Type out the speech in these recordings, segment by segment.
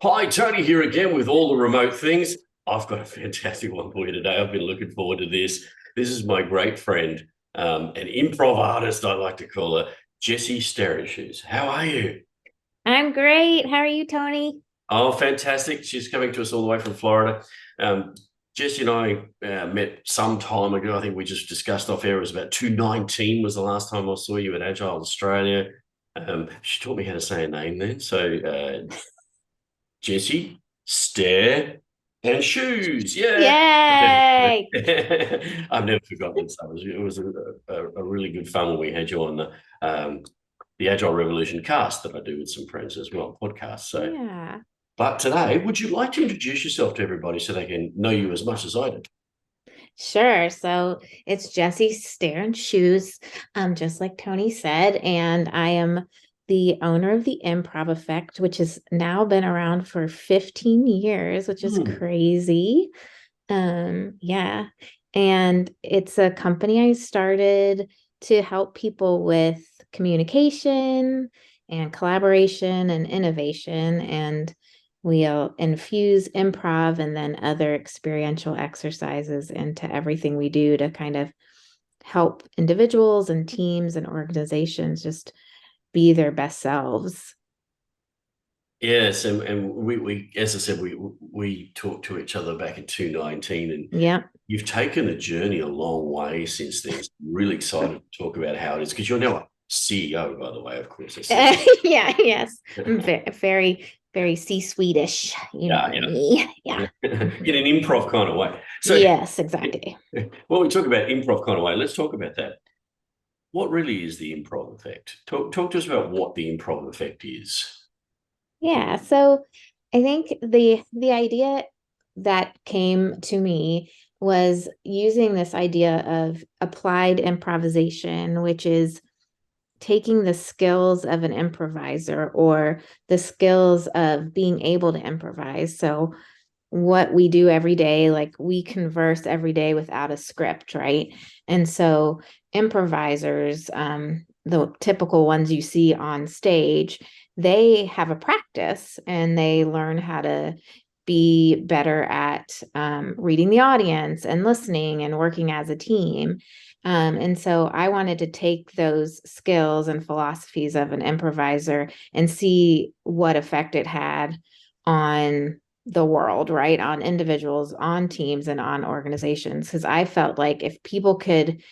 Hi, Tony here again with all the remote things. I've got a fantastic one for you today. I've been looking forward to this. This is my great friend, an improv artist, I like to call her, Jessie Shternshus. How are you? I'm great. How are you, Tony? Oh, fantastic. She's coming to us all the way from Florida. Um, Jessie and I met some time ago. I think we just discussed off air. It was about 2019 was the last time I saw you at Agile Australia. She taught me how to say a name then. So Jessie, stare, and shoes. Yeah. Yay! I've never forgotten it. So it was a really good fun when we had you on the Agile Revolution cast that I do with some friends as well, podcast. So, Yeah, but today, would you like to introduce yourself to everybody so they can know you as much as I do? sure. So it's Jessie Shternshus, just like Tony said, and I am the owner of the Improv Effect, which has now been around for 15 years, which is Hmm. crazy. Yeah. And it's a company I started to help people with communication and collaboration and innovation. And we'll infuse improv and then other experiential exercises into everything we do to kind of help individuals and teams and organizations just be their best selves. Yes, and we as I said, we talked to each other back in 2019, and Yeah. you've taken the journey a long way since then. So I'm really excited to talk about how it is because you're now a CEO, by the way, of course. I said, Yeah, yes. I'm yeah, very, very C-Swedish, you know yeah, me. Yeah. in Mhm. an improv kind of way. So, Yes, exactly. when we talk about improv kind of way, let's talk about that. What really is the improv effect? Talk to us about what the improv effect is. Yeah. So I think the idea that came to me was using this idea of applied improvisation, which is taking the skills of an improviser or the skills of being able to improvise. So what we do every day, like we converse every day without a script, right? And so improvisers, the typical ones you see on stage, they have a practice and they learn how to be better at reading the audience and listening and working as a team. And so I wanted to take those skills and philosophies of an improviser and see what effect it had on the world, right? On individuals, on teams, and on organizations. Because I felt like if people could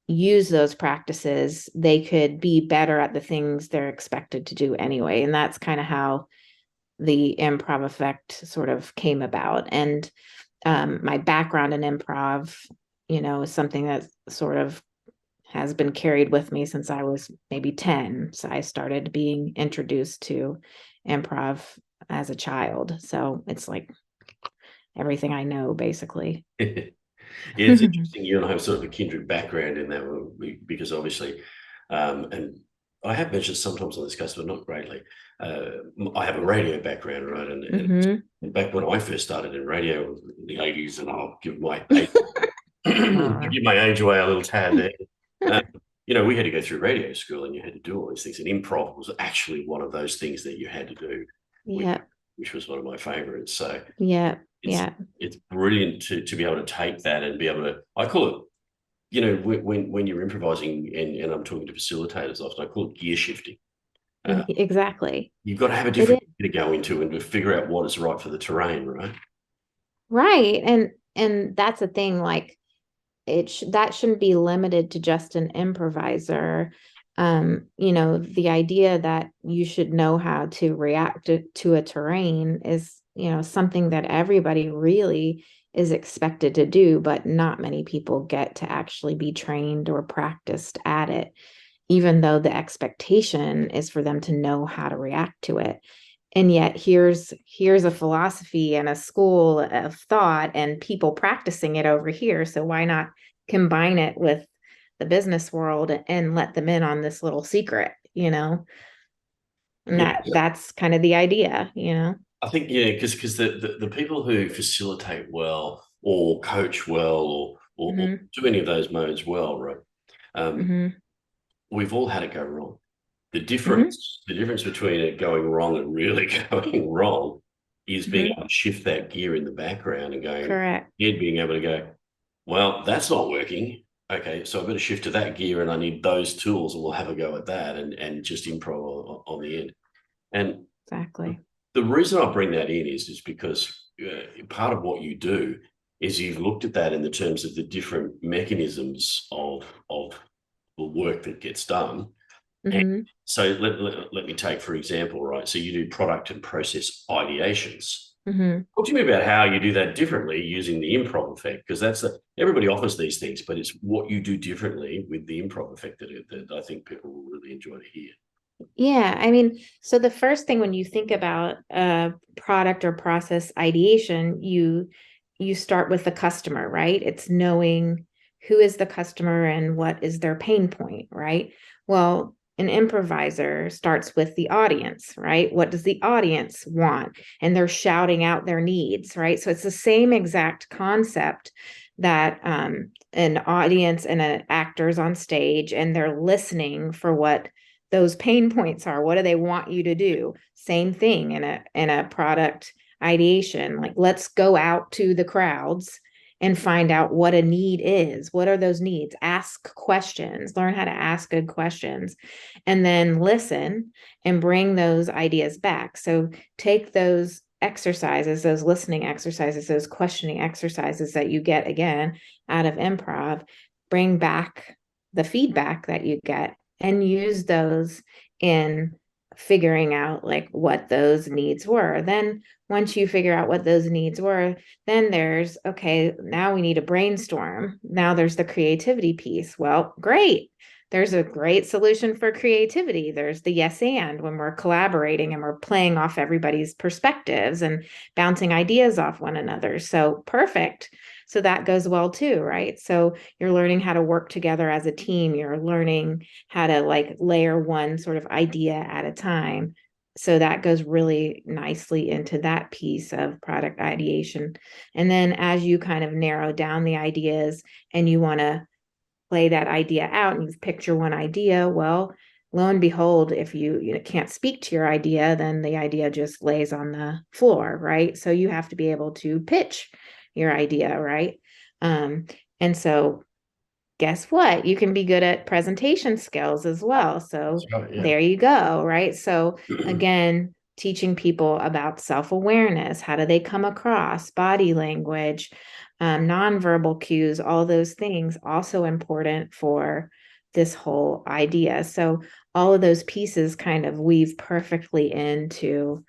use those practices, they could be better at the things they're expected to do anyway. And that's kind of how the improv effect sort of came about. And my background in improv, is something that sort of has been carried with me since I was maybe 10. So I started being introduced to improv as a child. So it's like everything I know, basically. Yeah, it's interesting. You and I have sort of a kindred background in that because obviously, and I have mentioned sometimes on this cast, but not greatly. I have a radio background, right? Hmm. And back when I first started in radio in the 80s, and I'll give my age, give my age away a little tad there. Uh, we had to go through radio school and you had to do all these things. And improv was actually one of those things that you had to do, which, Yeah, which was one of my favorites. So yeah, it's yeah. it's brilliant to be able to take that and be able to. I call it, when you're improvising and I'm talking to facilitators often, I call it gear shifting. Uh, Exactly. you've got to have a It is different gear to go into and to figure out what is right for the terrain, right? right. And that's the thing, like that shouldn't be limited to just an improviser. The idea that you should know how to react to a terrain is, something that everybody really is expected to do, but not many people get to actually be trained or practiced at it, even though the expectation is for them to know how to react to it. And yet here's a philosophy and a school of thought and people practicing it over here, so why not combine it with the business world and let them in on this little secret. And Yeah, that's kind of the idea. I think because the people who facilitate well or coach well or Hmm. do any of those modes well, right? Um, Hmm. we've all had it go wrong. The Hmm. difference, the difference between it going wrong and really going wrong is being Mhm. able to shift that gear in the background and going, Correct. being able to go, well, that's not working. Okay, so I've got to shift to that gear and I need those tools and we'll have a go at that and just improv on the end. And Exactly. the reason I bring that in is because part of what you do is you've looked at that in the terms of the different mechanisms of the work that gets done. And Hmm. so let me take, for example, right? So you do product and process ideations. Hmm. Talk to me about how you do that differently using the improv effect, because everybody offers these things, but it's what you do differently with the improv effect that I think people will really enjoy to hear. Yeah, I mean, so the first thing when you think about product or process ideation, you start with the customer, right? It's knowing who is the customer and what is their pain point, right? Well, an improviser starts with the audience, right? What does the audience want? And they're shouting out their needs, right? So it's the same exact concept that an audience and an actors on stage, and they're listening for what those pain points are. What do they want you to do? Same thing in a product ideation. Like, let's go out to the crowds and find out what a need is. What are those needs? Ask questions, learn how to ask good questions, and then listen and bring those ideas back. So take those exercises, those listening exercises, those questioning exercises that you get again out of improv, bring back the feedback that you get and use those in figuring out like what those needs were. Then once you figure out what those needs were, then there's, okay, now we need a brainstorm. Now there's the creativity piece. Well, great. There's a great solution for creativity. There's the yes and when we're collaborating and we're playing off everybody's perspectives and bouncing ideas off one another. So perfect. So that goes well too, right? So you're learning how to work together as a team. You're learning how to like layer one sort of idea at a time. So that goes really nicely into that piece of product ideation. And then as you kind of narrow down the ideas and you want to play that idea out and you've picked your one idea, well, lo and behold, if you can't speak to your idea, then the idea just lays on the floor, right? So you have to be able to pitch your idea, right? Um, and so guess what? You can be good at presentation skills as well. So Yeah. there you go, right? So again, teaching people about self-awareness, how do they come across, body language, nonverbal cues, all those things also important for this whole idea. So all of those pieces kind of weave perfectly into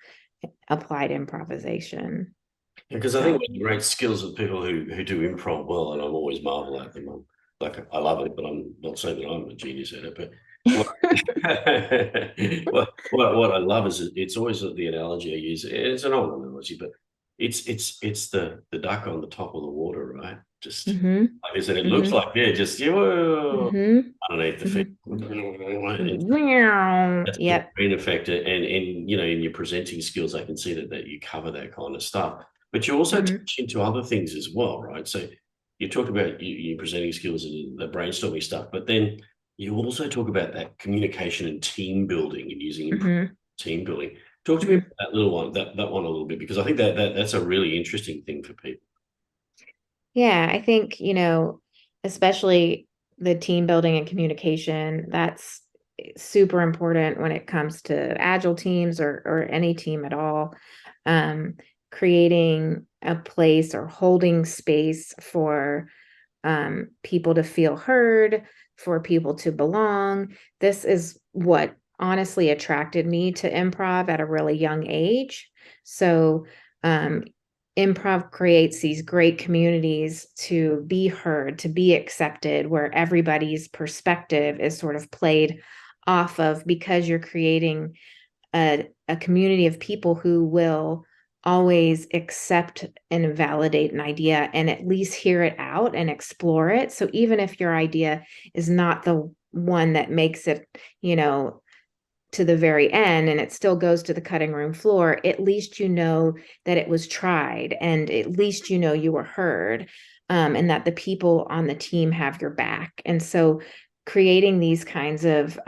applied improvisation. Because I think So one of the great skills of people who do improv well, and I'm always marvel at them. Like I love it, but I'm not saying that I'm a genius at it. But what what I love is it's always the analogy I use. It's an old analogy, but it's the duck on the top of the water, right? Just mm-hmm, like I said, it looks mm-hmm, like just you mm-hmm, underneath the feet. And mm-hmm. that's the Yep. brain effect. And in your presenting skills, I can see that you cover that kind of stuff. But you also Mm-hmm. touch into other things as well, right? So you talk about your presenting skills and the brainstorming stuff, but then you also talk about that communication and team building and using Mm-hmm. team building. Talk to me about Mm-hmm. that little one, that one a little bit, because I think that's a really interesting thing for people. Yeah, I think, especially the team building and communication, that's super important when it comes to agile teams or any team at all. Um, Creating a place or holding space for people to feel heard, for people to belong. This is what honestly attracted me to improv at a really young age. So, um, improv creates these great communities to be heard, to be accepted, where everybody's perspective is sort of played off of because you're creating a community of people who will always accept and validate an idea and at least hear it out and explore it. So even if your idea is not the one that makes it, to the very end and it still goes to the cutting room floor, at least you know that it was tried and at least you were heard, and that the people on the team have your back. And so creating these kinds of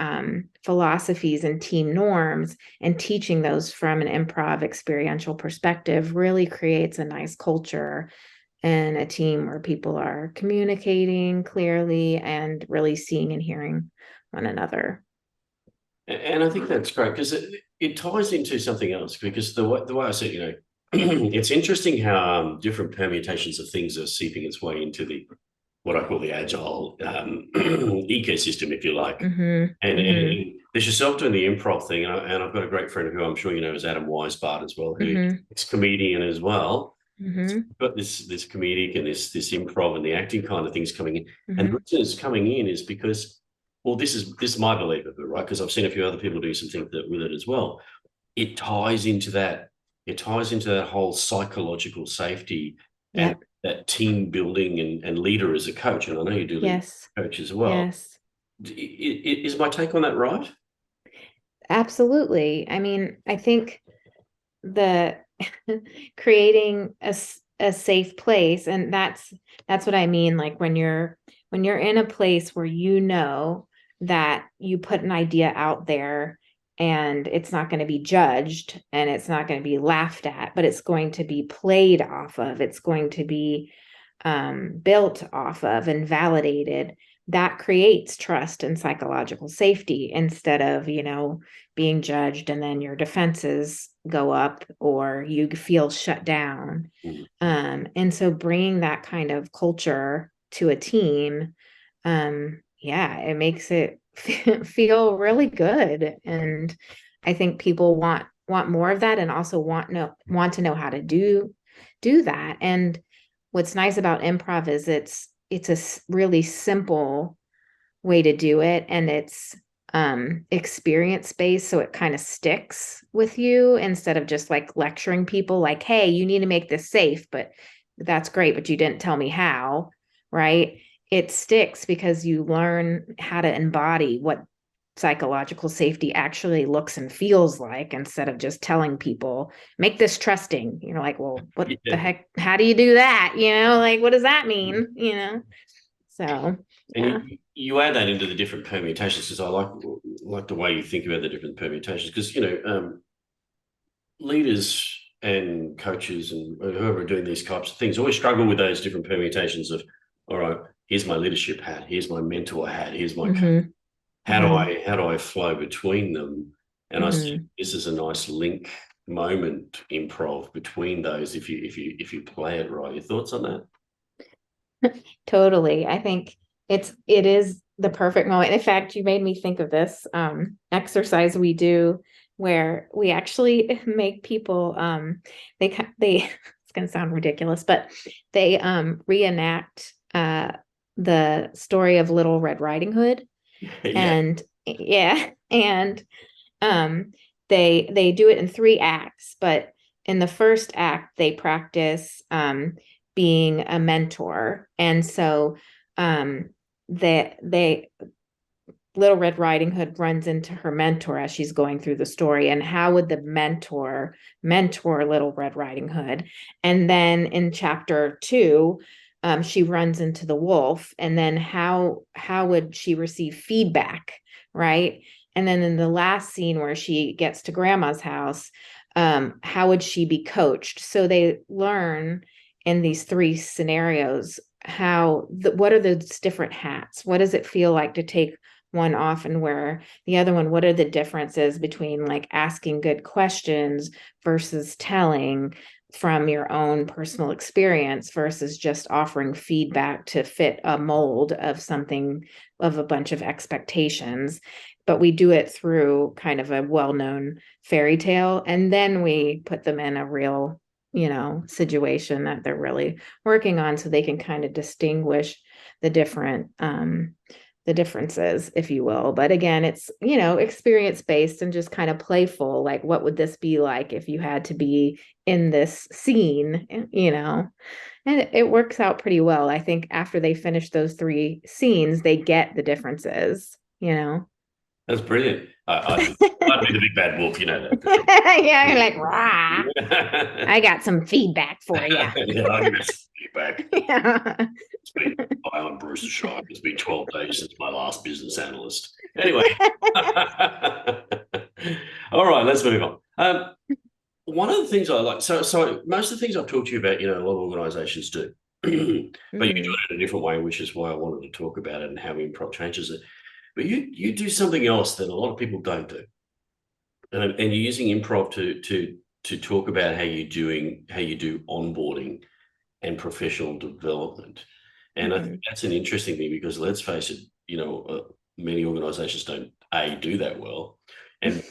philosophies and team norms and teaching those from an improv experiential perspective really creates a nice culture and a team where people are communicating clearly and really seeing and hearing one another. And I think that's great because it ties into something else. Because the way I see it, it's interesting how different permutations of things are seeping its way into the what I call the agile ecosystem, if you like. Mm-hmm, mm-hmm, And there's yourself doing the improv thing, and I've got a great friend who I'm sure you know is Adam Weisbart as well, who mm-hmm, is comedian as well. mm-hmm, Got this comedic and this improv and the acting kind of things coming in. And the mm-hmm. reason it's coming in is because, well, this is my belief of it, right? Because I've seen a few other people do some things with it as well. It ties into that. It ties into that whole psychological safety and Yep. that team building and leader as a coach. And I know you do lead Yes. coach as well. Yes. Is my take on that right? Absolutely. I mean, I think the creating a safe place, and that's what I mean, like when you're in a place where you know that you put an idea out there and it's not going to be judged and it's not going to be laughed at, but it's going to be played off of, it's going to be built off of and validated. That creates trust and psychological safety instead of, being judged and then your defenses go up or you feel shut down. Mm. And so bringing that kind of culture to a team, yeah, it makes it feel really good. And I think people want more of that and also want to know how to do that. And what's nice about improv is it's a really simple way to do it, and it's experience based, so it kind of sticks with you instead of just like lecturing people like, hey, you need to make this safe, but that's great, but you didn't tell me how, right? It sticks because you learn how to embody what psychological safety actually looks and feels like instead of just telling people make this trusting. You're like, well, what the Yeah. heck, how do you do that, like what does that mean, so And yeah. you add that into the different permutations because I like the way you think about the different permutations because leaders and coaches and whoever are doing these types of things always struggle with those different permutations of, all right, here's my leadership hat, here's my mentor hat, here's my coach. Mm-hmm. Mm-hmm. How do I flow between them? And I see Mm-hmm. this is a nice link moment improv between those if you play it right. Your thoughts on that? Totally. I think it is the perfect moment. In fact, you made me think of this exercise we do where we actually make people they it's going to sound ridiculous, but they reenact the story of Little Red Riding Hood. Yeah. And yeah, and um they do it in 3 acts, but in the first act they practice being a mentor. And so they Little Red Riding Hood runs into her mentor as she's going through the story, and how would the mentor Little Red Riding Hood? And then in chapter 2, she runs into the wolf, and then how would she receive feedback, right? And then in the last scene where she gets to grandma's house, how would she be coached? So they learn in these 3 scenarios what are those different hats? What does it feel like to take one off and wear the other one? What are the differences between like asking good questions versus telling from your own personal experience versus just offering feedback to fit a mold of something, of a bunch of expectations? But we do it through kind of a well-known fairy tale, and then we put them in a real situation that they're really working on, so they can kind of distinguish the differences, if you will. But again, it's experience based and just kind of playful, like what would this be like if you had to be in this scene, and it works out pretty well. I think after they finish those 3 scenes, they get the differences. That's brilliant. I'd be the big bad wolf, you know that. Yeah, you're like, rah, I got some feedback for you. Yeah, I'll give it. back. Yeah. It's been, I'm Bruce Shire. It's been 12 days since my last business analyst. Anyway. All right, let's move on. One of the things I like, so most of the things I've talked to you about, a lot of organizations do, but you do Mhm. it in a different way, which is why I wanted to talk about it and how improv changes it. But you do something else that a lot of people don't do. And you're using improv to talk about how you do onboarding and professional development. And I think Mhm. that's an interesting thing because let's face it, many organizations don't do that well, and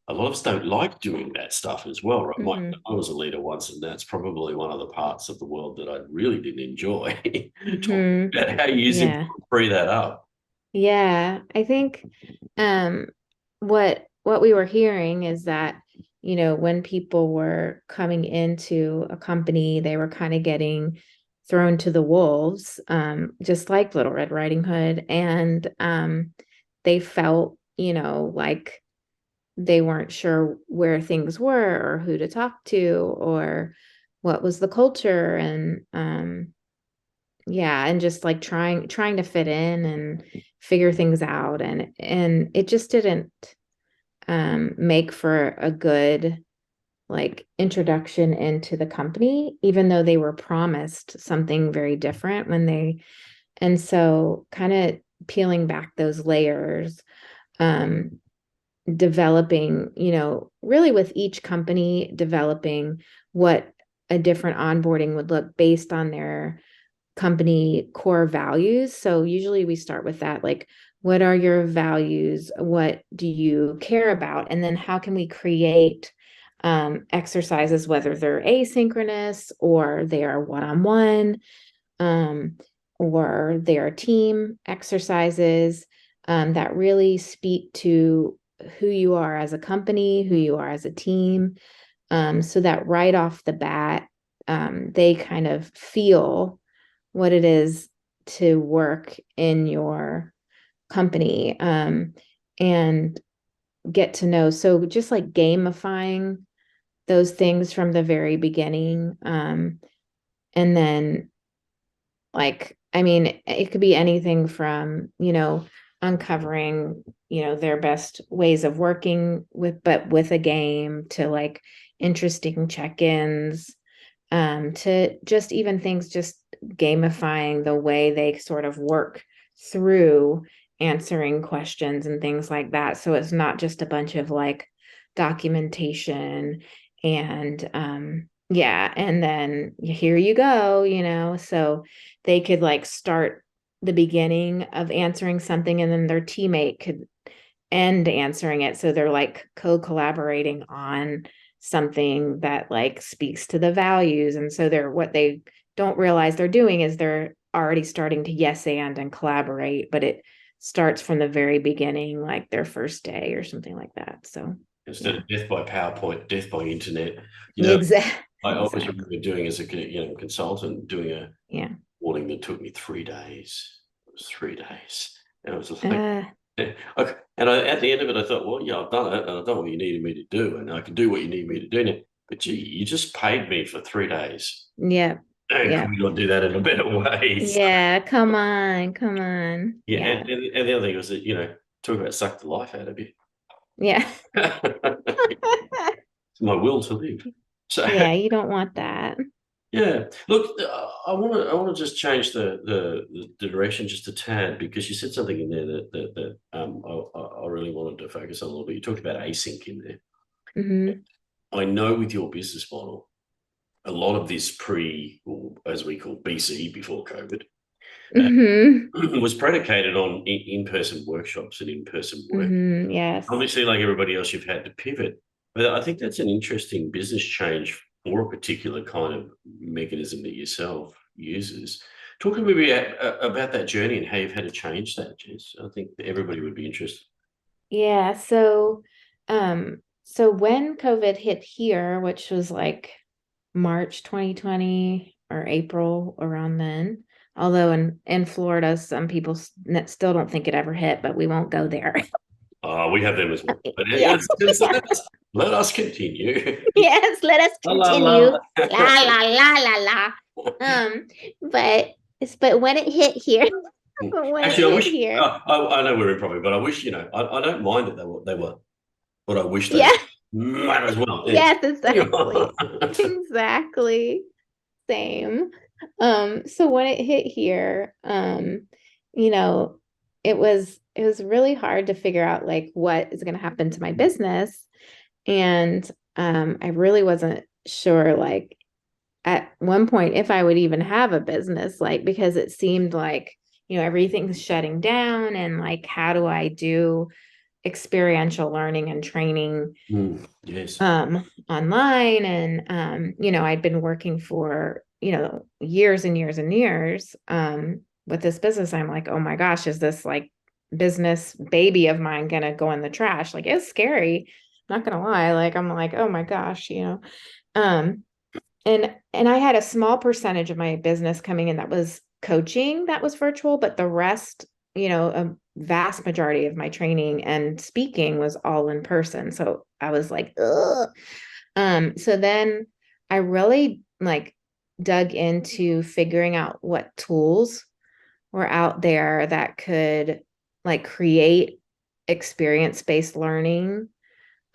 a lot of us don't like doing that stuff as well, right? Mhm. I was a leader once, and that's probably one of the parts of the world that I really didn't enjoy. Talk Mhm. about how you use it Yeah. to free that up. Yeah. I think um what we were hearing is that, when people were coming into a company, they were kind of getting thrown to the wolves, just like Little Red Riding Hood. And they felt, like they weren't sure where things were or who to talk to or what was the culture. And yeah, and just like trying to fit in and figure things out. And it just didn't make for a good like introduction into the company, even though they were promised something very different and so kind of peeling back those layers, um, developing, really with each company, developing what a different onboarding would look based on their company core values. So usually we start with that, like, what are your values? What do you care about? And then how can we create exercises, whether they're asynchronous or they are one-on-one, um, or they are team exercises, that really speak to who you are as a company, who you are as a team, so that right off the bat, they kind of feel what it is to work in your company, and get to know. So just like gamifying those things from the very beginning. And then, like, I mean, it could be anything from, uncovering, their best ways of working but with a game, to like interesting check-ins, to just even things, just gamifying the way they sort of work through answering questions and things like that. So it's not just a bunch of like documentation and yeah, and then here you go, so they could like start the beginning of answering something and then their teammate could end answering it. So they're like co-collaborating on something that like speaks to the values. And so what they don't realize they're doing is they're already starting to yes and collaborate, but it starts from the very beginning, like their first day or something like that. So Instead yeah. of death by PowerPoint, death by internet. Exactly. I always Exactly. remember doing as a consultant doing a Yeah. morning that took me 3 days. It was 3 days. And I was like, Uh, okay. And at the end of it, I thought, well, yeah, I've done it and I've done what you needed me to do, and I can do what you need me to do now. But gee, you just paid me for 3 days. yeah. And could Yeah. we not do that in a better way? Yeah. Come on. Come on. Yeah. Yeah. And the other thing was that, talk about suck the life out of you. Yeah. It's my will to live. So Yeah. You don't want that. yeah, look, I want to just change the direction just a tad, because you said something in there that I really wanted to focus on a little bit. You talked about async in there. Hmm. I know with your business model, a lot of this or as we call BC, before COVID, uh, Hmm. was predicated on in-person workshops and in-person work. Hmm. Yes. Obviously, like everybody else, you've had to pivot. But I think that's an interesting business change for a particular kind of mechanism that yourself uses. Talk to me about that journey and how you've had to change that, Jess. I think everybody would be interested. Yeah. So when COVID hit here, which was like March 2020 or April, around then, although in Florida, some people still don't think it ever hit, but we won't go there. We have them as well. But Yeah. let us continue. Yes, let us La la continue. la. La la la la la. Um, but but when it hit here, when it Actually, I hit wish here, I know we're improv, but I wish I don't mind that they were, but I wish they yeah, were mad as well. Yes. yes, exactly. Exactly. Same. So when it hit here, you know, it was really hard to figure out like what is going to happen to my business. And I really wasn't sure like at one point if I would even have a business, like because it seemed like, everything's shutting down and like how do I do experiential learning and training Yes. online and I'd been working for years and years and years with this business. I'm like, oh my gosh, is this like business baby of mine gonna go in the trash? Like it's scary, not gonna lie. Like I'm like, oh my gosh, um and I had a small percentage of my business coming in that was coaching, that was virtual, but the rest, a vast majority of my training and speaking was all in person. So I was like, ugh. So then I really like dug into figuring out what tools were out there that could like create experience-based learning.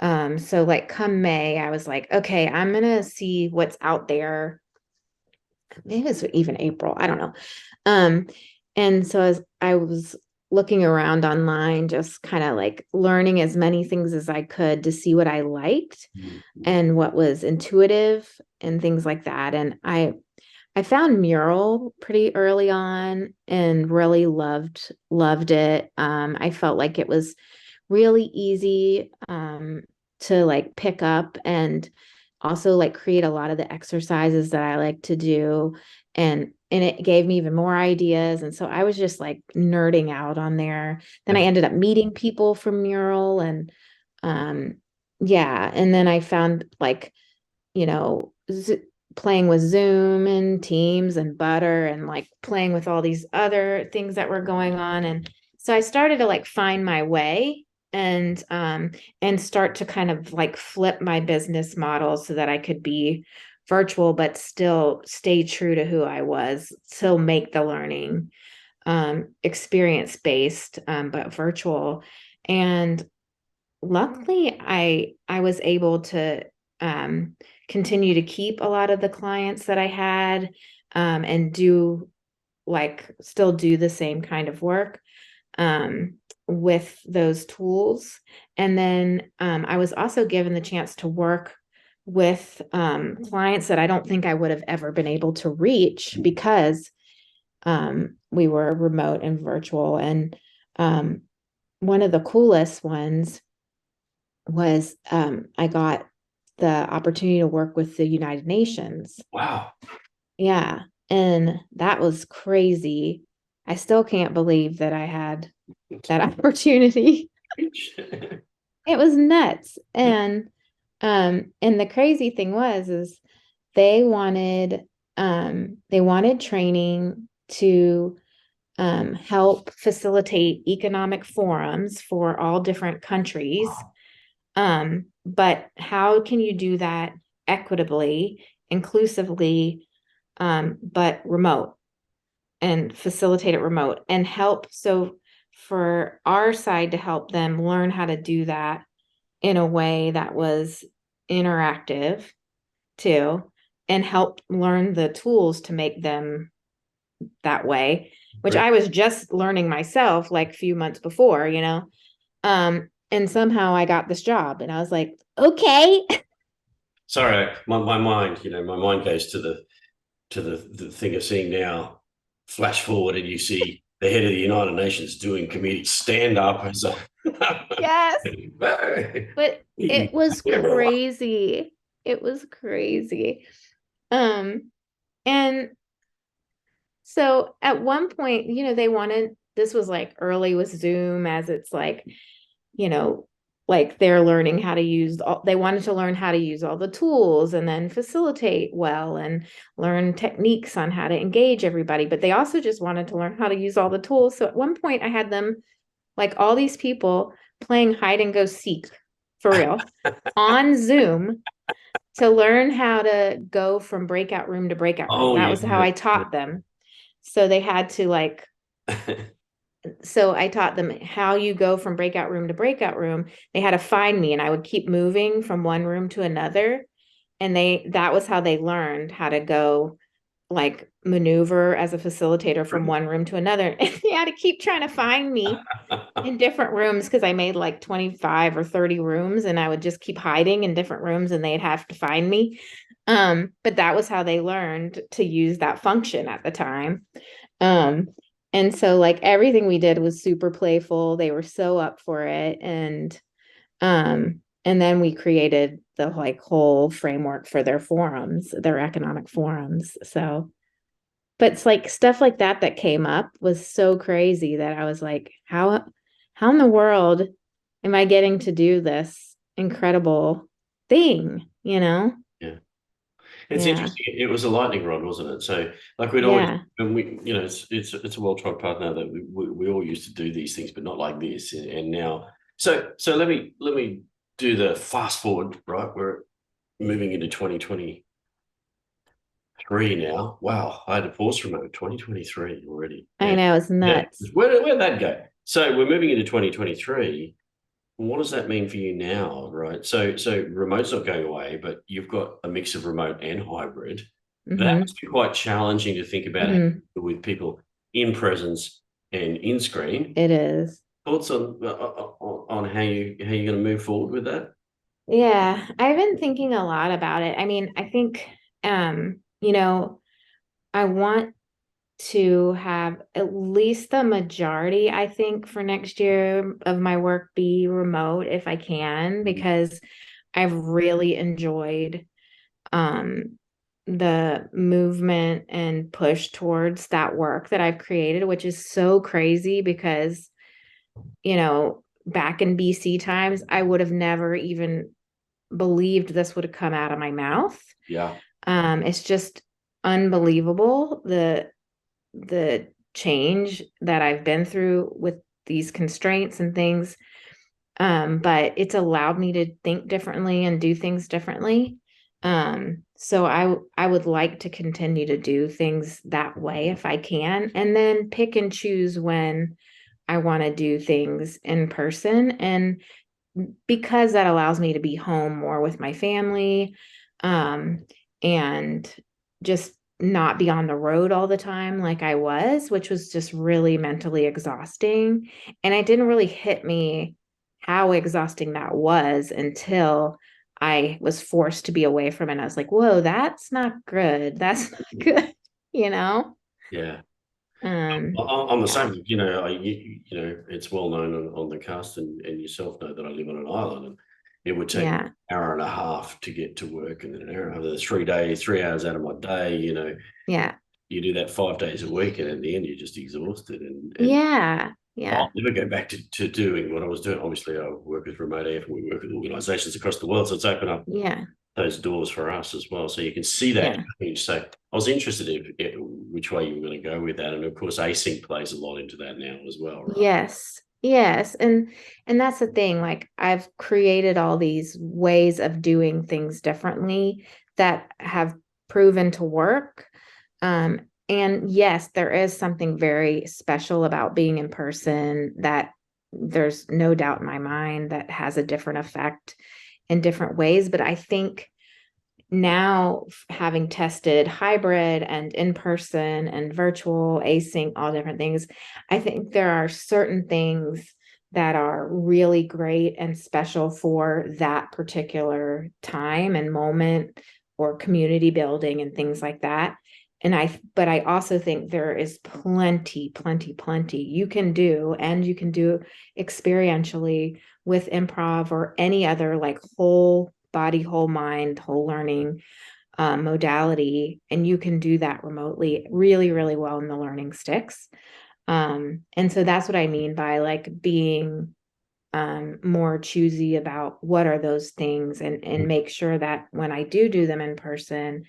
So like come May, I was like, okay, I'm gonna see what's out there. Maybe it was even April, I don't know. Um, and so as I was looking around online, just kind of like learning as many things as I could to see what I liked and what was intuitive and things like that. And I found mural pretty early on and really loved it. I felt like it was really easy to like pick up and also like create a lot of the exercises that I like to do, and it gave me even more ideas. And so I was just like nerding out on there. Then I ended up meeting people from mural and um yeah, and then I found like you know playing with Zoom and Teams and Butter and like playing with all these other things that were going on. And so I started to like find my way and start to kind of like flip my business model so that I could be virtual but still stay true to who I was, still make the learning experience based but virtual. And luckily I was able to um, continue to keep a lot of the clients that I had and do like still do the same kind of work um, with those tools. And then I was also given the chance to work with clients that I don't think I would have ever been able to reach because we were remote and virtual. And um, one of the coolest ones was I got the opportunity to work with the United Nations. Wow. Yeah. And that was crazy. I still can't believe that I had that opportunity. It was nuts. And the crazy thing was is they wanted training to help facilitate economic forums for all different countries. But how can you do that equitably, inclusively, but remote and facilitate it remote and help? So for our side to help them learn how to do that in a way that was interactive too, and help learn the tools to make them that way, which I was just learning myself like a few months before. And somehow I got this job and I was like, okay. Sorry, my mind, my mind goes to the thing of seeing now, flash forward, and you see the head of the United Nations doing comedic stand up as a Yes. But it was crazy. It was crazy. Um, and so at one point, they wanted, this was like early with Zoom as it's like, you know, like they're learning how to use all, they wanted to learn how to use all the tools and then facilitate well and learn techniques on how to engage everybody. But they also just wanted to learn how to use all the tools. So at one point I had them like all these people playing hide and go seek for real on Zoom to learn how to go from breakout room to breakout room. Oh That yeah, was how I taught them. So they had to like, yeah. so I taught them how you go from breakout room to breakout room. They had to find me and I would keep moving from one room to another. And that was how they learned how to go like maneuver as a facilitator from one room to another. And they had to keep trying to find me in different rooms because I made like 25 or 30 rooms and I would just keep hiding in different rooms and they'd have to find me. But that was how they learned to use that function at the time. Um, and so like everything we did was super playful. They were so up for it. And then we created the like whole framework for their forums, their economic forums. So, but it's like stuff like that that came up was so crazy that I was like, how in the world am I getting to do this incredible thing, you know? Yeah. It's Yeah. interesting. It was a lightning rod, wasn't it? So, like we'd always, Yeah. and we, it's a well-trod path now that we all used to do these things, but not like this. And now, so let me do the fast forward. Right, we're moving into 2023 now. Wow, I had to pause for a moment. 2023 already. I And know it's yeah, nuts. where'd that go? So we're moving into 2023. What does that mean for you now, right? So remote's not going away, but you've got a mix of remote and hybrid. That Mm-hmm. must be quite challenging to think about how to Mm-hmm. deal with people in presence and in screen. It is. Thoughts on how you're going to move forward with that? Yeah, I've been thinking a lot about it. I mean, I think you know, I want to have at least the majority, I think, for next year of my work be remote if I can, because I've really enjoyed um the movement and push towards that work that I've created, which is so crazy because, back in BC times, I would have never even believed this would have come out of my mouth. Yeah, It's just unbelievable the change that I've been through with these constraints and things. But it's allowed me to think differently and do things differently. So I would like to continue to do things that way if I can, and then pick and choose when I want to do things in person. And because that allows me to be home more with my family, um, and just not be on the road all the time like I was, which was just really mentally exhausting. And it didn't really hit me how exhausting that was until I was forced to be away from it. And I was like, whoa, that's not good. That's not good, you know? yeah. Um, I'm the yeah, same. It's well known on the cast, and yourself know that I live on an island, and it would take yeah, an hour and a half to get to work, and then an hour and a half. There's 3 days, 3 hours out of my day. yeah, You do that 5 days a week, and at the end, you're just exhausted. And yeah, yeah, I'll never go back to doing what I was doing. Obviously, I work with remote AF, and we work with organisations across the world, so it's opened up yeah, those doors for us as well. So you can see that yeah. change. So I was interested in which way you were going to go with that, and of course, async plays a lot into that now as well, right? Yes. Yes. And that's the thing. Like I've created all these ways of doing things differently that have proven to work. And yes, there is something very special about being in person that there's no doubt in my mind that has a different effect in different ways. But I think now, having tested hybrid and in person and virtual, async, all different things, I think there are certain things that are really great and special for that particular time and moment, or community building and things like that. But I also think there is plenty, plenty, plenty you can do, and you can do experientially with improv or any other like whole body, whole mind, whole learning modality. And you can do that remotely really, really well, and the learning sticks. And so that's what I mean by like being more choosy about what are those things, and make sure that when I do them in person,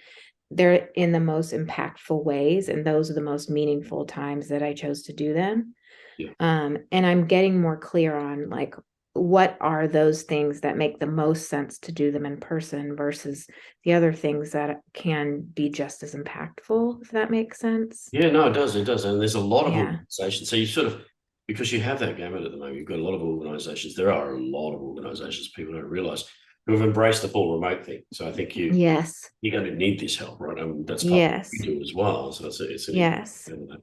they're in the most impactful ways. And those are the most meaningful times that I chose to do them. Yeah. And I'm getting more clear on like what are those things that make the most sense to do them in person versus the other things that can be just as impactful, if that makes sense. Yeah, no, it does. It does. And there's a lot of Yeah. organizations. So you sort of, because you have that gamut at the moment, you've got a lot of organizations. There are a lot of organizations, people don't realize, who have embraced the full remote thing. So I think Yes. you're going to need this help, right? And that's part of what Yes. we do as well. So it's an Yes. important.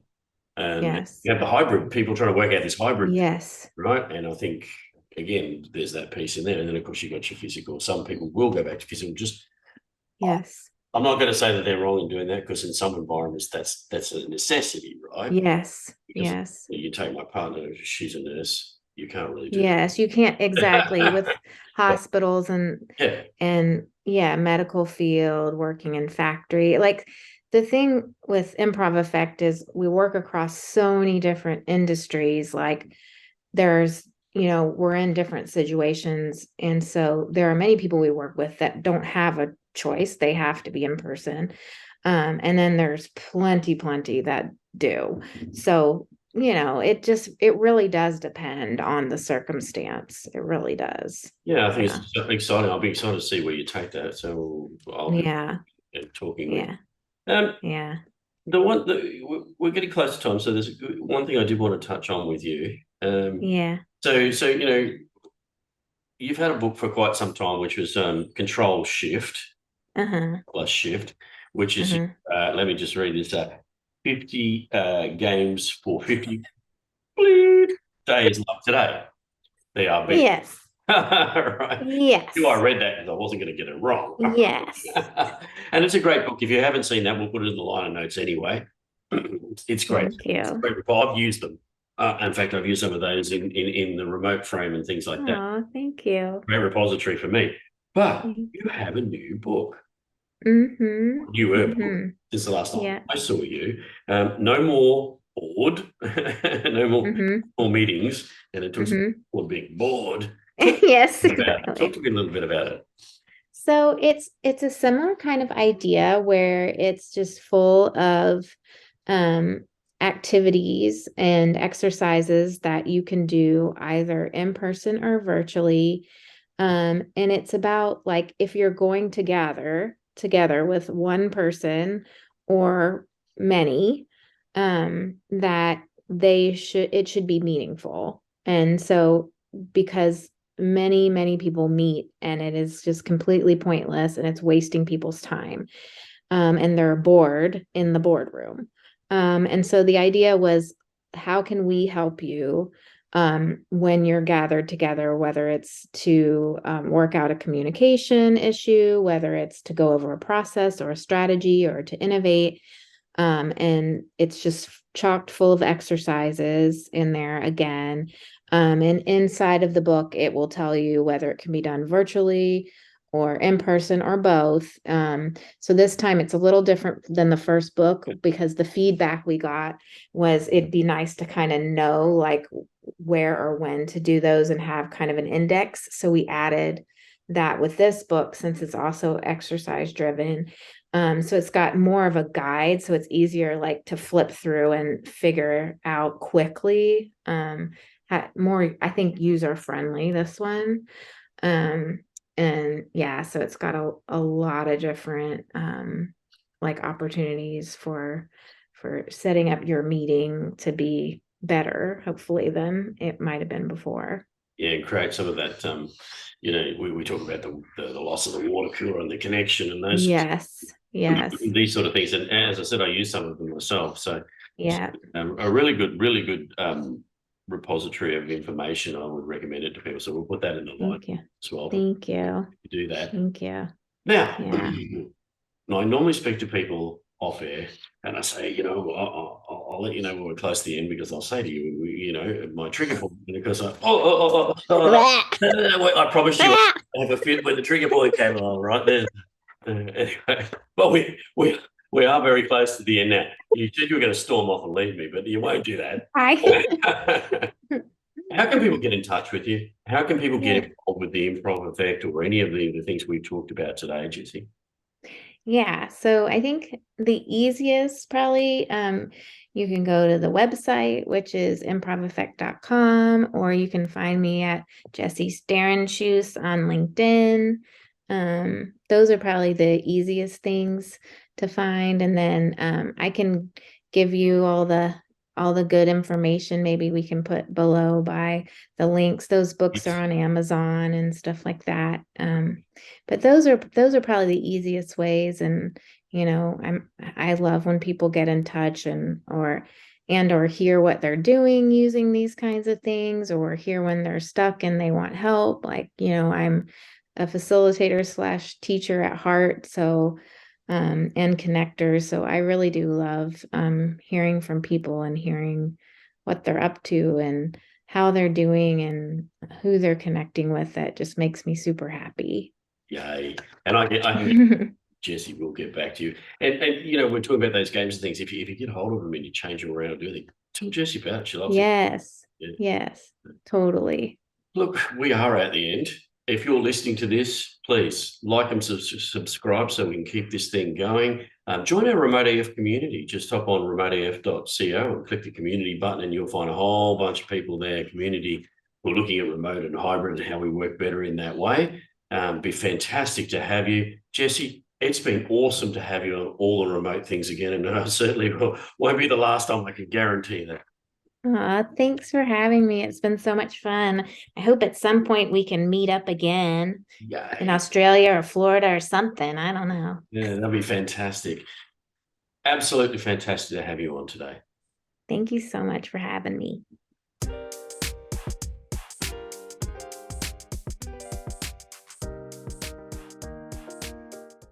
And Yes. you have the hybrid, people trying to work out this hybrid, Yes. right? And I think, again, there's that piece in there. And then, of course, you got your physical. Some people will go back to physical. Yes. I'm not going to say that they're wrong in doing that, because in some environments, that's a necessity, right? Yes. Because Yes. you take my partner, she's a nurse, you can't really do Yes. You can't exactly with that. hospitals Yeah. and yeah, medical field, working in factory. Like the thing with Improv Effect is we work across so many different industries. Like there's, we're in different situations. And so there are many people we work with that don't have a choice. They have to be in person. And then there's plenty that do. So, it really does depend on the circumstance. It really does. Yeah, I think Yeah. it's exciting. I'll be excited to see where you take that. So I'll be Yeah. talking with Yeah. you. Yeah. We're getting close to time. So there's one thing I did want to touch on with you. Yeah. So you've had a book for quite some time, which was Control Shift Uh-huh. plus Shift, which is, Uh-huh. let me just read this, 50 games for 50 days like today. They are big. Yes. Right. I Yes. read that because I wasn't going to get it wrong. Yes. And it's a great book. If you haven't seen that, we'll put it in the liner notes anyway. It's great. Thank you. I've used them. In fact, I've used some of those in the remote frame and things like that. Oh, thank you. Great repository for me. But you have a new book. Mm-hmm. Newer book Mm-hmm. since the last time Yeah. I saw you. No more bored. No Mm-hmm. more meetings. And it took some Mm-hmm. people being bored. Yes, Talk exactly. to me a little bit about it. So it's a similar kind of idea where it's just full of um, activities and exercises that you can do either in person or virtually. And it's about like if you're going to gather together with one person or many, that it should be meaningful. And so because many people meet and it is just completely pointless and it's wasting people's time, and they're bored in the boardroom. And so the idea was, how can we help you when you're gathered together, whether it's to work out a communication issue, whether it's to go over a process or a strategy or to innovate. And it's just chocked full of exercises in there again. And inside of the book, it will tell you whether it can be done virtually or in person or both. So this time it's a little different than the first book because the feedback we got was it'd be nice to kind of know like where or when to do those and have kind of an index. So we added that with this book since it's also exercise driven. So it's got more of a guide, so it's easier like to flip through and figure out quickly. More, I think, user friendly, this one. Um, and yeah, so it's got a lot of different like opportunities for setting up your meeting to be better, hopefully, than it might have been before. Yeah, and create some of that. We talk about the loss of the water cooler and the connection and those Yes, yes, these sort of things. And as I said, I use some of them myself. So yeah. a really good repository of information. I would recommend it to people. So we'll put that in the line Thank you. as well. Thank you. To do that. Thank you. Now, Yeah. I normally speak to people off air and I say, I'll let you know when we're close to the end, because I'll say to you, my trigger point, because I promise you I have a fit when the trigger point came along, right there. Anyway, well, we are very close to the end now. You said you were going to storm off and leave me, but you won't do that. How can people get in touch with you? How can people get involved with the Improv Effect or any of the things we've talked about today, Jessie? Yeah, so I think the easiest probably you can go to the website, which is improveffect.com, or you can find me at Jessie Shternshus on LinkedIn. Those are probably the easiest things to find. And then I can give you all the good information. Maybe we can put below by the links. Those books are on Amazon and stuff like that. But those are probably the easiest ways. And I love when people get in touch or hear what they're doing using these kinds of things, or hear when they're stuck and they want help. Like, I'm a facilitator slash teacher at heart, so and connector. So I really do love hearing from people and hearing what they're up to and how they're doing and who they're connecting with. That just makes me super happy. Yay. And I Jessie will get back to you. And we're talking about those games and things. If you get hold of them and you change them around, do anything, tell Jessie about it. She loves it. Yes. Yeah. Yes, totally. Look, we are at the end. If you're listening to this, please like and subscribe so we can keep this thing going. Join our Remote AF community. Just hop on remoteaf.co and click the community button, and you'll find a whole bunch of people there, community, who are looking at remote and hybrid and how we work better in that way. Be fantastic to have you. Jessie, it's been awesome to have you on all the remote things again, and I certainly won't be the last time, I can guarantee that. Thanks for having me. It's been so much fun. I hope at some point we can meet up again in Yay. Australia or Florida or something. I don't know. Yeah, that'd be fantastic. Absolutely fantastic to have you on today. Thank you so much for having me.